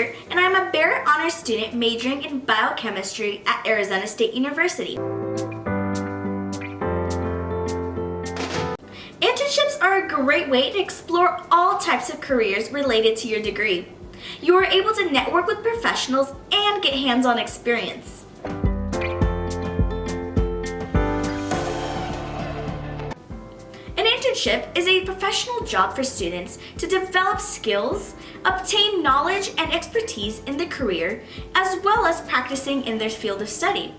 Carter, and I'm a Barrett Honors student majoring in biochemistry at Arizona State University. Internships are a great way to explore all types of careers related to your degree. You are able to network with professionals and get hands-on experience. An internship is a professional job for students to develop skills, obtain knowledge and expertise in their career, as well as practicing in their field of study.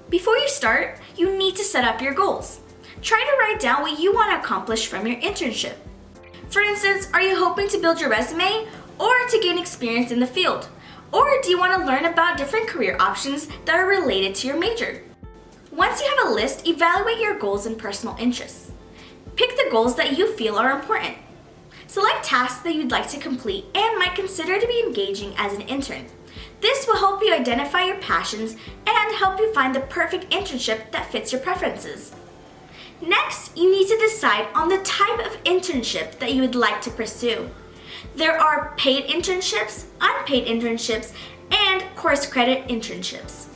Before you start, you need to set up your goals. Try to write down what you want to accomplish from your internship. For instance, are you hoping to build your resume or to gain experience in the field? Or do you want to learn about different career options that are related to your major? Once you have a list, evaluate your goals and personal interests. Pick the goals that you feel are important. Select tasks that you'd like to complete and might consider to be engaging as an intern. This will help you identify your passions and help you find the perfect internship that fits your preferences. Next, you need to decide on the type of internship that you would like to pursue. There are paid internships, unpaid internships, and course credit internships.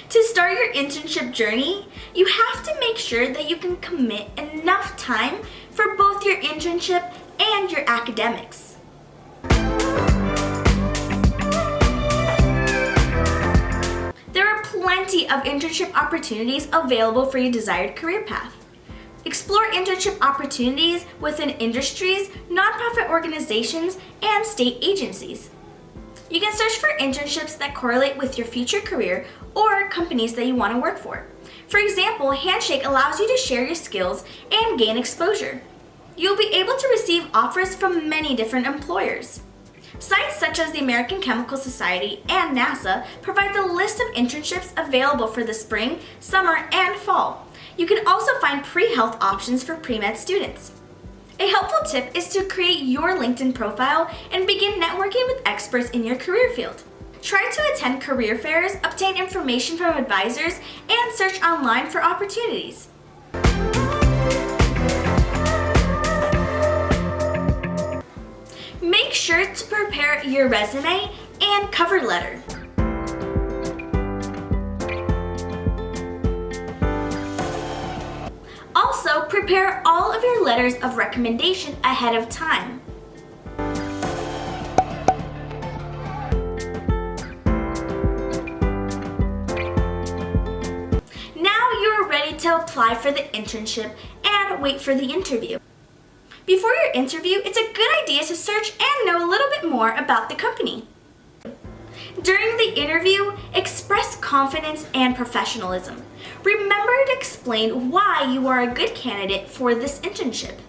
To start your internship journey, you have to make sure that you can commit enough time for both your internship and your academics. There are plenty of internship opportunities available for your desired career path. Explore internship opportunities within industries, nonprofit organizations, and state agencies. You can search for internships that correlate with your future career or companies that you want to work for. For example, Handshake allows you to share your skills and gain exposure. You'll be able to receive offers from many different employers. Sites such as the American Chemical Society and NASA provide the list of internships available for the spring, summer, and fall. You can also find pre-health options for pre-med students. A helpful tip is to create your LinkedIn profile and begin networking with experts in your career field. Try to attend career fairs, obtain information from advisors, and search online for opportunities. Make sure to prepare your resume and cover letter. Also, prepare all of your letters of recommendation ahead of time. Now you're ready to apply for the internship and wait for the interview. Before your interview, it's a good idea to search and know a little bit more about the company. During the interview, express confidence and professionalism. Remember to explain why you are a good candidate for this internship.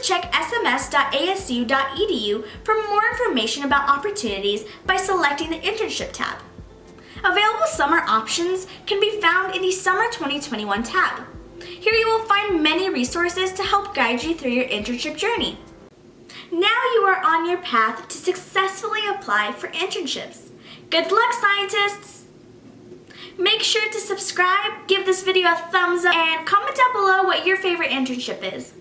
Check sms.asu.edu for more information about opportunities by selecting the Internship tab. Available summer options can be found in the Summer 2021 tab. Here you will find many resources to help guide you through your internship journey. Now you are on your path to successfully apply for internships. Good luck, scientists! Make sure to subscribe, give this video a thumbs up, and comment down below what your favorite internship is.